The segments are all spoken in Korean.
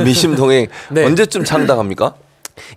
민심동행 네. 언제쯤 창당합니까?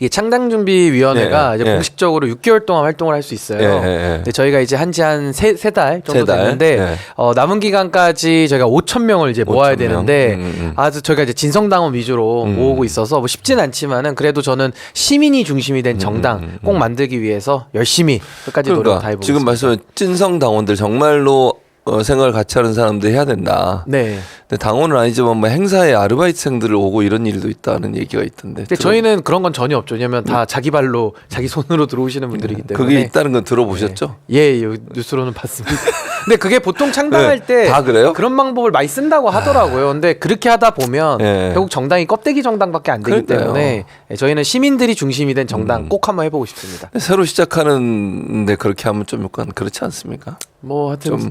이게 창당준비위원회가 이제 공식적으로 6개월 동안 활동을 할 수 있어요. 근데 저희가 이제 한지 한 세 달 정도 됐는데 남은 기간까지 저희가 5천 명을 이제 모아야 되는데 아주 저희가 이제 진성당원 위주로 모으고 있어서 뭐 쉽진 않지만은 그래도 저는 시민이 중심이 된 정당 꼭 만들기 위해서 열심히 끝까지 노력 다 해보겠습니다. 지금 말씀하신 찐성당원들 정말로 생각을 같이 하는 사람들 해야 된다. 네. 근데 당원은 아니지만 뭐 행사에 아르바이트생들을 오고 이런 일도 있다는 얘기가 있던데. 근데 저희는 그런 건 전혀 없죠. 왜냐면 다 자기 발로 자기 손으로 들어오시는 분들이기 때문에. 그게 있다는 건 들어보셨죠? 예, 뉴스로는 봤습니다. 근데 그게 보통 창당할 때 다 그래요? 그런 방법을 많이 쓴다고 하더라고요. 근데 그렇게 하다 보면 결국 정당이 껍데기 정당밖에 안 되기 때문에 저희는 시민들이 중심이 된 정당 꼭 한번 해보고 싶습니다. 새로 시작하는데 그렇게 하면 좀 약간 그렇지 않습니까? 뭐 하여튼 좀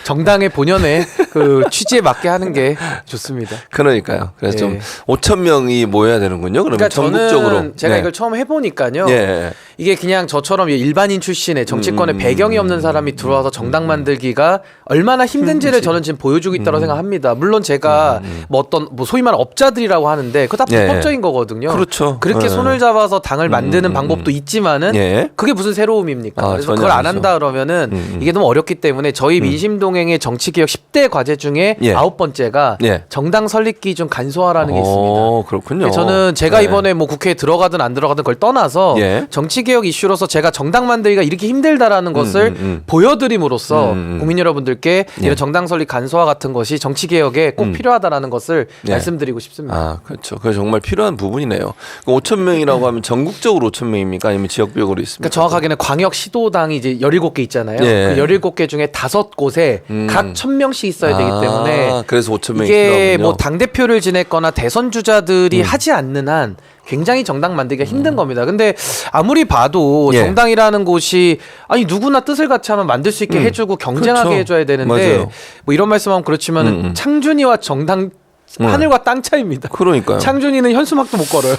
정당의 본연의 그 취지에 맞게 하는 게 좋습니다. 그러니까요. 그래서 좀 5천 명이 모여야 되는군요. 그러면 그러니까 전국적으로. 저는 제가 이걸 처음 해보니까요. 예. 이게 그냥 저처럼 일반인 출신의 정치권에 배경이 없는 사람이 들어와서 정당 만들기가 얼마나 힘든지를 저는 지금 보여주고 있다고 생각합니다. 물론 제가 뭐 어떤 뭐 소위 말하는 업자들이라고 하는데 그거 다 불법적인 거거든요. 그렇죠. 그렇게 손을 잡아서 당을 만드는 방법도 있지만은 그게 무슨 새로움입니까? 그래서 그걸 안 한다 그러면은 이게 너무 어렵기 때문에 저희 민심동행의 정치개혁 10대 과제 중에 9번째가 정당 설립 기준 간소화라는 게 있습니다. 그렇군요. 저는 제가 이번에 뭐 국회에 들어가든 안 들어가든 그걸 떠나서 정치개혁 이슈로서 제가 정당 만들기가 이렇게 힘들다라는 것을 보여드림으로써 국민 여러분들께 이런 정당 설립 간소화 같은 것이 정치개혁에 꼭 필요하다라는 것을 말씀드리고 싶습니다. 아, 그렇죠. 그게 정말 필요한 부분이네요. 5천 명이라고 하면 전국적으로 5천 명입니까? 아니면 지역별로 있습니까? 그러니까 정확하게는 광역시도당이 이제 17개 있잖아요. 그 17개 중에 5곳에 각 1,000명씩 있어야 되기 때문에 그래서 5천 명이 이게 필요하군요. 뭐 당대표를 지냈거나 대선 주자들이 하지 않는 한 굉장히 정당 만들기가 힘든 겁니다. 근데 아무리 봐도 정당이라는 곳이 아니 누구나 뜻을 같이 하면 만들 수 있게 해주고 경쟁하게 해줘야 되는데 맞아요. 뭐 이런 말씀하면 그렇지만 창준이와 정당 하늘과 땅 차이입니다. 그러니까요. 창준이는 현수막도 못 걸어요.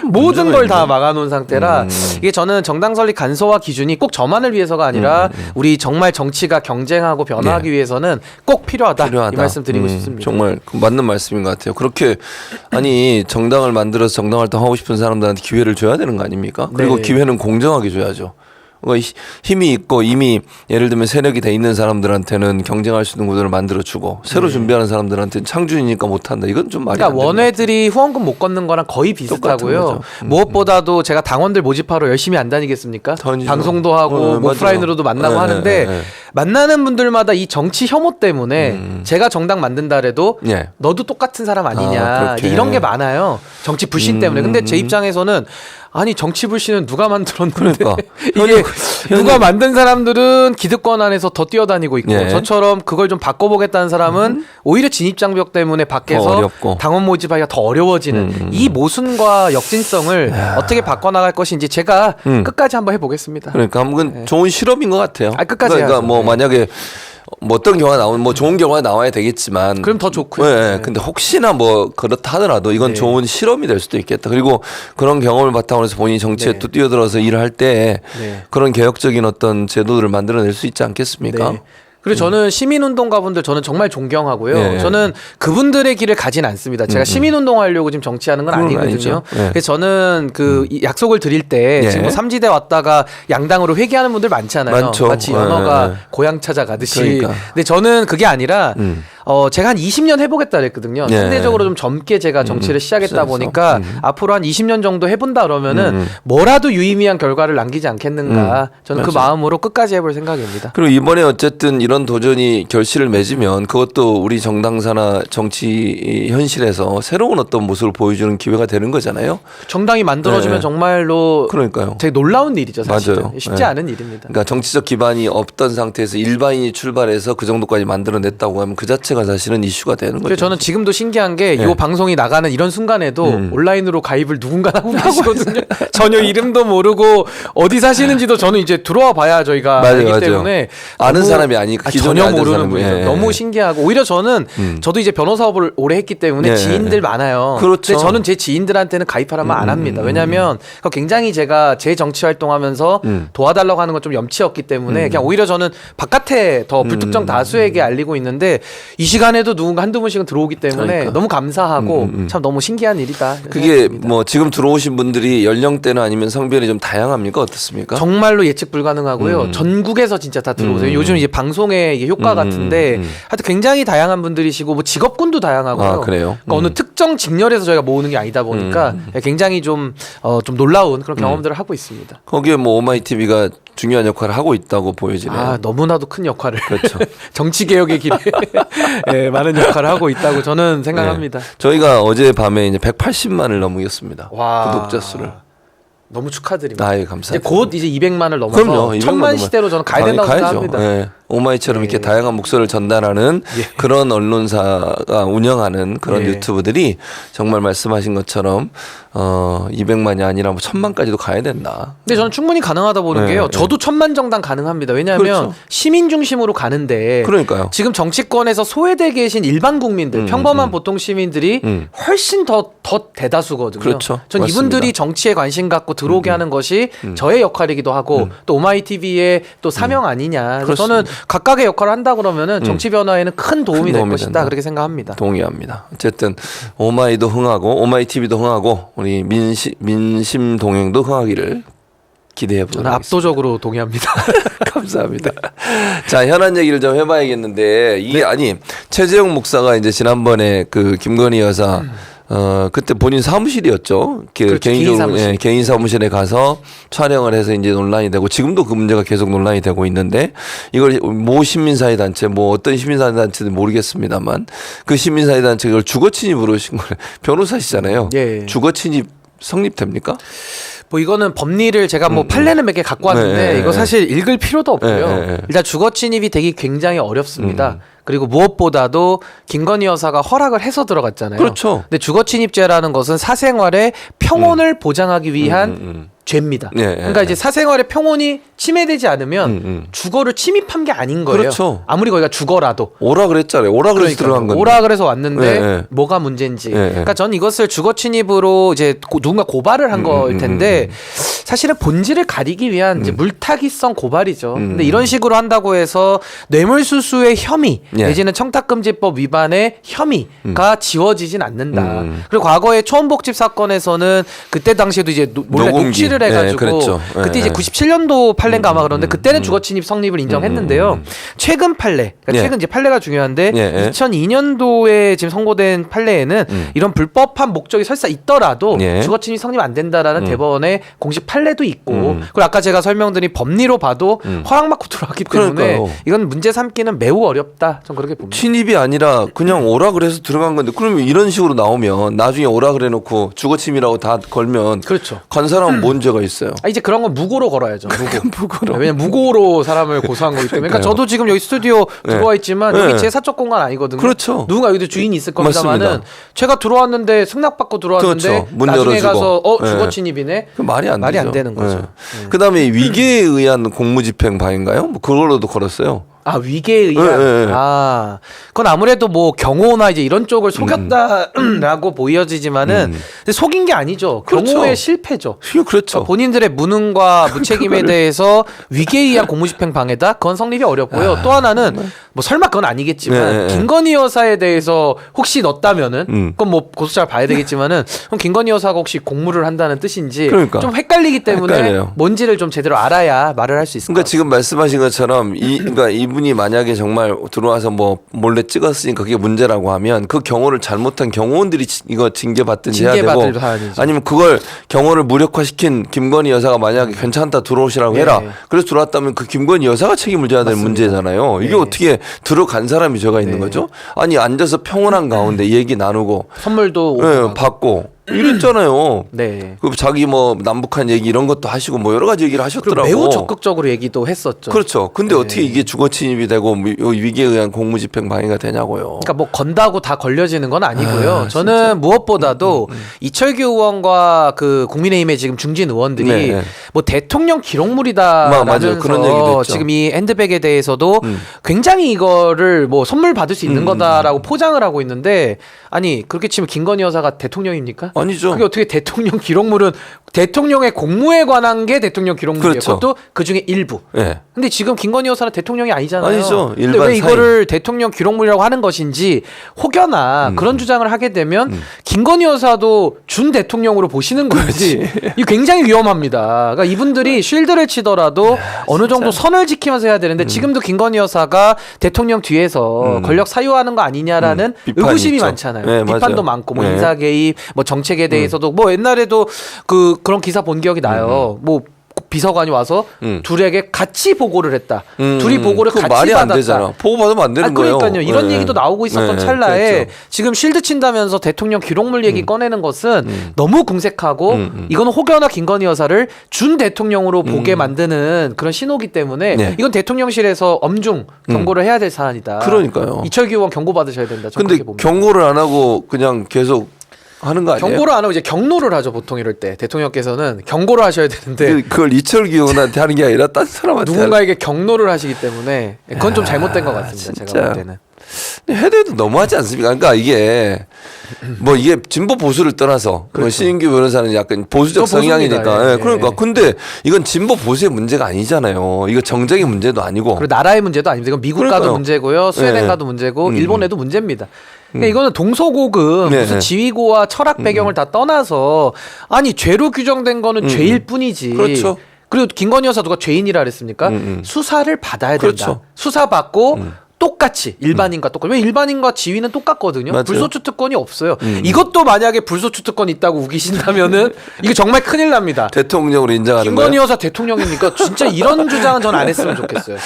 모든 걸 다 막아놓은 상태라 이게 저는 정당 설립 간소화 기준이 꼭 저만을 위해서가 아니라 우리 정말 정치가 경쟁하고 변화하기 위해서는 꼭 필요하다. 이 말씀 드리고 싶습니다. 정말 맞는 말씀인 것 같아요. 그렇게 아니 정당을 만들어서 정당 활동하고 싶은 사람들한테 기회를 줘야 되는 거 아닙니까? 그리고 기회는 공정하게 줘야죠. 그러니까 힘이 있고 이미 예를 들면 세력이 돼 있는 사람들한테는 경쟁할 수 있는 구도를 만들어주고 새로 준비하는 사람들한테는 창준이니까 못한다. 이건 좀 말이 안 그러니까 원외들이 후원금 못 걷는 거랑 거의 비슷하고요. 무엇보다도 제가 당원들 모집하러 열심히 안 다니겠습니까? 방송도 하고 뭐 오프라인으로도 만나고 하는데 만나는 분들마다 이 정치 혐오 때문에 제가 정당 만든다 해도 너도 똑같은 사람 아니냐 이런 게 많아요. 정치 불신 때문에. 근데 제 입장에서는 아니 정치 불신은 누가 만들었는데 이게 누가 만든 사람들은 기득권 안에서 더 뛰어다니고 있고 저처럼 그걸 좀 바꿔보겠다는 사람은 오히려 진입장벽 때문에 밖에서 당원 모집하기가 더 어려워지는 이 모순과 역진성을 어떻게 바꿔나갈 것인지 제가 끝까지 한번 해보겠습니다. 그러니까 한번 좋은 실험인 것 같아요. 끝까지 그러니까 뭐 만약에 뭐 어떤 경우가 나오면 뭐 좋은 경우가 나와야 되겠지만 그럼 더 좋고요. 근데 혹시나 뭐 그렇다 하더라도 이건 좋은 실험이 될 수도 있겠다. 그리고 그런 경험을 바탕으로 해서 본인이 정치에 또 뛰어들어서 일을 할 때 그런 개혁적인 어떤 제도들을 만들어낼 수 있지 않겠습니까? 그리고 저는 시민운동가분들 저는 정말 존경하고요. 저는 그분들의 길을 가진 않습니다. 제가 시민운동하려고 지금 정치하는 건 아니거든요. 그래서 저는 그 약속을 드릴 때 지금 뭐 삼지대 왔다가 양당으로 회귀하는 분들 많잖아요. 마치 연어가 고향 찾아가듯이. 근데 저는 그게 아니라 제가 한 20년 해보겠다 그랬거든요. 상대적으로 좀 젊게 제가 정치를 시작했다 보니까 앞으로 한 20년 정도 해본다 그러면은 뭐라도 유의미한 결과를 남기지 않겠는가. 저는 그 마음으로 끝까지 해볼 생각입니다. 그리고 이번에 어쨌든 이런 도전이 결실을 맺으면 그것도 우리 정당사나 정치 현실에서 새로운 어떤 모습을 보여주는 기회가 되는 거잖아요. 정당이 만들어지면 정말로 그러니까요. 되게 놀라운 일이죠. 사실은. 맞아요. 쉽지 않은 일입니다. 그러니까 정치적 기반이 없던 상태에서 일반인이 출발해서 그 정도까지 만들어냈다고 하면 그 자체가 사실은 이슈가 되는 거죠. 저는 지금도 신기한 게 이 방송이 나가는 이런 순간에도 온라인으로 가입을 누군가 하고 계시거든요. 전혀 이름도 모르고 어디 사시는지도 저는 이제 들어와 봐야 저희가 알기 때문에 아는 사람이 아니고 전혀 모르는 분이죠. 너무 신기하고 오히려 저는 저도 이제 변호사업을 오래 했기 때문에 지인들 많아요. 그렇죠. 근데 저는 제 지인들한테는 가입하라면 안 합니다. 왜냐하면 굉장히 제가 제 정치 활동하면서 도와달라고 하는 건 좀 염치였기 때문에 그냥 오히려 저는 바깥에 더 불특정 다수에게 알리고 있는데 이 시간에도 누군가 한두 분씩은 들어오기 때문에 그러니까. 너무 감사하고 참 너무 신기한 일이다. 그게 생각합니다. 뭐 지금 들어오신 분들이 연령대나 아니면 성별이 좀 다양합니까? 어떻습니까? 정말로 예측 불가능하고요. 전국에서 진짜 다 들어오세요. 요즘 이제 방송의 이게 효과 같은데 하여튼 굉장히 다양한 분들이시고 뭐 직업군도 다양하고요. 아, 그래요? 그러니까 어느 특정 직렬에서 저희가 모으는 게 아니다 보니까 굉장히 좀 놀라운 그런 경험들을 하고 있습니다. 거기에 뭐 오마이TV가 중요한 역할을 하고 있다고 보여지네요. 아, 너무나도 큰 역할을. 그렇죠. 정치 개혁의 길에 네, 많은 역할을 하고 있다고 저는 생각합니다. 네. 저희가 어젯밤에 이제 180만을 넘겼습니다. 와. 구독자 수를. 너무 축하드립니다. 아예 이제 감사합니다. 곧 이제 200만을 넘어서 그럼요. 200만 천만 넘어요. 시대로 저는 가야 된다고 가야죠. 생각합니다. 예. 오마이처럼 예. 이렇게 다양한 목소리를 전달하는 그런 언론사가 운영하는 그런 예. 유튜브들이 정말 말씀하신 것처럼 200만이 아니라 뭐 1000만까지도 가야 된다. 근데 저는 충분히 가능하다 보는 네, 게요. 네. 저도 1000만 정당 가능합니다. 왜냐하면 그렇죠. 시민 중심으로 가는데 그러니까요. 지금 정치권에서 소외돼 계신 일반 국민들, 평범한 보통 시민들이 훨씬 더 대다수거든요. 그렇죠. 전 맞습니다. 이분들이 정치에 관심 갖고 들어오게 하는 것이 저의 역할이기도 하고 또 오마이TV의 또 사명 아니냐. 그래서 저는 각각의 역할을 한다 그러면은 정치 변화에는 큰 도움이 될 도움이 것이다. 된다. 그렇게 생각합니다. 동의합니다. 어쨌든 오마이도 흥하고 오마이TV도 흥하고 우리 민심 동행도 흥하기를 기대해 보도록 저는 하겠습니다. 압도적으로 동의합니다. 감사합니다. 자, 현안 얘기를 좀 해봐야겠는데 이게 아니 최재형 목사가 이제 지난번에 그 김건희 여사 그때 본인 사무실이었죠. 그렇죠, 개인 사무실. 예, 개인 사무실에 가서 촬영을 해서 이제 논란이 되고 지금도 그 문제가 계속 논란이 되고 있는데 이걸 모 시민사회 단체 뭐 어떤 시민사회 단체는 모르겠습니다만 그 시민사회 단체가 이걸 주거 침입으로 신고를 변호사시잖아요. 예. 주거 침입 성립됩니까? 뭐 이거는 법리를 제가 뭐 판례는 몇 개 갖고 왔는데 네, 이거 네. 사실 읽을 필요도 없고요. 네. 일단 주거 침입이 되기 굉장히 어렵습니다. 그리고 무엇보다도 김건희 여사가 허락을 해서 들어갔잖아요. 그렇죠. 근데 주거 침입죄라는 것은 사생활의 평온을 보장하기 위한 죄입니다. 예, 그러니까 이제 사생활의 평온이 침해되지 않으면 주거를 침입한 게 아닌 거예요. 그렇죠. 아무리 거기가 주거라도. 오라 그랬잖아요. 오라 그래서 들어간 건데. 오라 그래서 왔는데 예, 예. 뭐가 문제인지. 예, 예. 그러니까 전 이것을 주거 침입으로 이제 누군가 고발을 한 거일 텐데 사실은 본질을 가리기 위한 이제 물타기성 고발이죠. 근데 이런 식으로 한다고 해서 뇌물수수의 혐의 예. 내지는 청탁금지법 위반의 혐의가 지워지진 않는다. 그리고 과거에 초원복집 사건에서는 그때 당시에도 이제 몰래 녹음기. 녹취를 해가지고 예, 그랬죠. 예, 그때 이제 예. 97년도 판례인가 아마 그런데 그때는 주거침입 성립을 인정했는데요. 최근 판례, 그러니까 예. 최근 이제 판례가 중요한데 예, 예. 2002년도에 지금 선고된 판례에는 이런 불법한 목적이 설사 있더라도 예. 주거침입 성립 안 된다라는 대법원의 공식 판례도 있고 그리고 아까 제가 설명드린 법리로 봐도 허락받고 들어왔기 때문에 그러니까요. 이건 문제 삼기는 매우 어렵다. 전 그렇게 봅니다. 침입이 아니라 그냥 오라 그래서 들어간 건데 그러면 이런 식으로 나오면 나중에 오라 그래 놓고 주거 침입이라고 다 걸면 그렇죠. 간 사람은 뭔 죄가 있어요? 아, 이제 그런 건 무고로 걸어야죠. 무고로. 왜냐면 무고로 사람을 고소한 거기 때문에. 그러니까 저도 지금 여기 스튜디오 들어와 있지만 네. 여기 제 사적 공간 아니거든요. 그렇죠. 누군가 여기도 주인이 있을 겁니다만은 맞습니다. 제가 들어왔는데 승낙받고 들어왔는데 그렇죠. 문 나중에 열어주고. 가서 네. 주거 침입이네. 그 말이 안 말이 되죠. 안 되는 거죠. 그다음에 위계에 의한 공무집행방해인가요? 뭐 그걸로도 걸었어요. 아, 위계에 의한. 네, 네. 아, 그건 아무래도 뭐 경호나 이제 이런 쪽을 속였다라고 보여지지만은 근데 속인 게 아니죠. 그렇죠. 경호의 실패죠. 그렇죠. 그러니까 본인들의 무능과 무책임에 대해서 위계에 의한 공무집행 방해다. 그건 성립이 어렵고요. 또 하나는 뭐 설마 그건 아니겠지만 네, 네. 김건희 여사에 대해서 혹시 넣었다면은 그건 뭐 고소장을 봐야 되겠지만은 그럼 김건희 여사가 혹시 공무를 한다는 뜻인지 그러니까. 좀 헷갈리기 때문에 헷갈려요. 뭔지를 좀 제대로 알아야 말을 할 수 있을 것 그러니까 같아요. 지금 말씀하신 것처럼 그러니까 이분이 만약에 정말 들어와서 뭐 몰래 찍었으니까 그게 문제라고 하면 그 경호를 잘못한 경호원들이 이거 징계받든지 해야 되고 징계받을 사안이죠. 아니면 그걸 경호를 무력화시킨 김건희 여사가 만약에 괜찮다 들어오시라고 해라. 네. 그래서 들어왔다면 그 김건희 여사가 책임을 져야 될 문제잖아요. 이게 네. 어떻게 들어간 사람이 죄가 있는 거죠? 아니 앉아서 평온한 가운데 얘기 나누고 선물도 네, 받고 이랬잖아요. 네. 그 자기 뭐 남북한 얘기 이런 것도 하시고 뭐 여러 가지 얘기를 그리고 하셨더라고. 매우 적극적으로 얘기도 했었죠. 그렇죠. 근데 어떻게 이게 주거 침입이 되고 위기에 의한 공무집행 방해가 되냐고요. 그러니까 뭐 건다고 다 걸려지는 건 아니고요. 아, 저는 무엇보다도 이철규 의원과 그 국민의힘의 지금 중진 의원들이 네, 네. 뭐 대통령 맞아요. 기록물이다라면서 그런 얘기도 했죠. 지금 이 핸드백에 대해서도 굉장히 이거를 뭐 선물 받을 수 있는 거다라고 포장을 하고 있는데 아니 그렇게 치면 김건희 여사가 대통령입니까? 아니죠. 그게 어떻게 대통령 기록물은 대통령의 공무에 관한 게 대통령 기록물이에요. 그렇죠. 그것도 그 중에 일부. 네. 근데 지금 김건희 여사는 대통령이 아니잖아요. 아니죠. 근데 일반 왜 이거를 대통령 기록물이라고 하는 것인지 혹여나 그런 주장을 하게 되면 김건희 여사도 준 대통령으로 보시는 건지 이거 굉장히 위험합니다. 그러니까 이분들이 쉴드를 치더라도 어느 정도 선을 지키면서 해야 되는데 지금도 김건희 여사가 대통령 뒤에서 권력 사유하는 거 아니냐라는 의구심이 있죠. 많잖아요. 네, 비판도 맞아요. 많고 뭐 네. 인사 개입, 뭐 정책에 대해서도 뭐 옛날에도 그런 기사 본 기억이 나요. 뭐 비서관이 와서 둘에게 같이 보고를 했다. 둘이 보고를 그거 같이 말이 받았다. 안 되잖아. 보고 받으면 안 되는 거예요. 그러니까요. 이런 네. 얘기도 나오고 있었던 네, 찰나에 그랬죠. 지금 쉴드 친다면서 대통령 기록물 얘기 꺼내는 것은 너무 궁색하고 이건 혹여나 김건희 여사를 준 대통령으로 보게 만드는 그런 신호기 때문에 네. 이건 이건 대통령실에서 엄중 경고를 해야 될 사안이다. 그러니까요. 이철규 의원 경고 받으셔야 된다. 저는 근데 그렇게 봅니다. 경고를 안 하고 그냥 계속 하는 거 아니에요? 경고를 안 하고 이제 경로를 하죠. 보통 이럴 때 대통령께서는 경고를 하셔야 되는데 그걸 이철규 의원한테 하는 게 아니라 딴 사람한테 누군가에게 경로를 하시기 때문에 그건 좀 잘못된 것 같습니다. 진짜. 제가 볼 때는. 해도 해도 너무하지 않습니까? 그러니까 이게 뭐 이게 진보 보수를 떠나서 뭐 신인규 변호사는 약간 보수적 또 보수입니다. 성향이니까 예. 그러니까 근데 이건 진보 보수의 문제가 아니잖아요. 이거 정쟁의 문제도 아니고 그리고 나라의 문제도 아닙니다. 이건 미국과도 그러니까요. 문제고요. 스웨덴과도 문제고 일본에도 문제입니다. 그러니까 이거는 동서고금 네, 무슨 네. 지위고와 철학 배경을 다 떠나서 아니 죄로 규정된 거는 죄일 뿐이지. 그렇죠. 그리고 김건희 여사 누가 죄인이라 그랬습니까? 수사를 받아야 된다. 그렇죠. 수사 받고 똑같이 일반인과 똑같이 왜 일반인과 지위는 똑같거든요. 맞아요. 불소추 특권이 없어요. 이것도 만약에 불소추 특권 있다고 우기신다면은 이거 정말 큰일 납니다. 대통령으로 인정하는 김건희 거예요. 여사 대통령입니까? 진짜 이런 주장은 전 안 했으면 좋겠어요.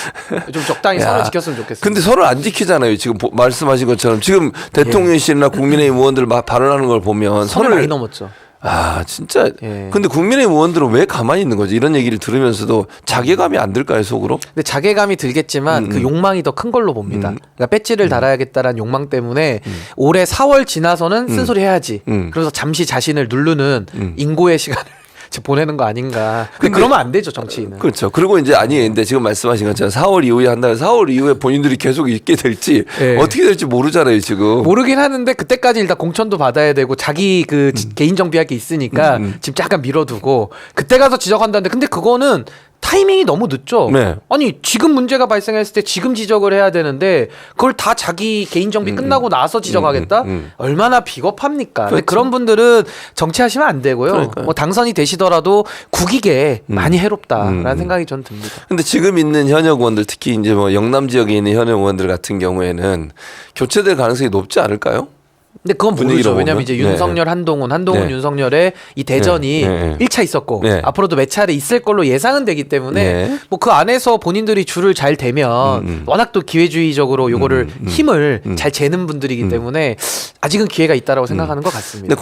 좀 적당히 선을 야, 지켰으면 좋겠어요. 근데 서로 안 지키잖아요. 지금 말씀하신 것처럼 지금 대통령실이나 국민의힘 의원들 막 발언하는 걸 보면 선을 많이 넘었죠. 아 진짜 예. 근데 국민의힘 의원들은 왜 가만히 있는 거지? 이런 얘기를 들으면서도 자괴감이 안 들까요 속으로? 근데 자괴감이 들겠지만 그 욕망이 더 큰 걸로 봅니다. 그러니까 배지를 달아야겠다라는 욕망 때문에 올해 4월 지나서는 쓴소리 해야지. 그래서 잠시 자신을 누르는 인고의 시간을 보내는 거 아닌가. 근데 그러면 안 되죠 정치인은. 그렇죠. 그리고 이제 아니 근데 지금 말씀하신 것처럼 4월 이후에 한다면 4월 이후에 본인들이 계속 있게 될지 예. 어떻게 될지 모르잖아요 지금. 모르긴 하는데 그때까지 일단 공천도 받아야 되고 자기 그 개인 정비할 게 있으니까 지금 약간 미뤄두고 그때 가서 지적한다는데 근데 그거는 타이밍이 너무 늦죠. 네. 아니 지금 문제가 발생했을 때 지금 지적을 해야 되는데 그걸 다 자기 개인 정비 끝나고 나서 지적하겠다? 얼마나 비겁합니까? 근데 그렇죠. 그런 분들은 정치하시면 안 되고요. 그러니까요. 뭐 당선이 되시더라도 국익에 많이 해롭다라는 생각이 전 듭니다. 근데 지금 있는 현역 의원들 특히 이제 뭐 영남 지역에 있는 현역 의원들 같은 경우에는 교체될 가능성이 높지 않을까요? 근데 그건 모르죠. 분위기로 왜냐면 보면. 이제 윤석열, 한동훈 네. 윤석열의 이 대전이 네. 1차 있었고 네. 앞으로도 몇 차례 있을 걸로 예상은 되기 때문에 네. 뭐 그 안에서 본인들이 줄을 잘 대면 워낙 또 기회주의적으로 요거를 힘을 잘 재는 분들이기 때문에 아직은 기회가 있다라고 생각하는 것 같습니다.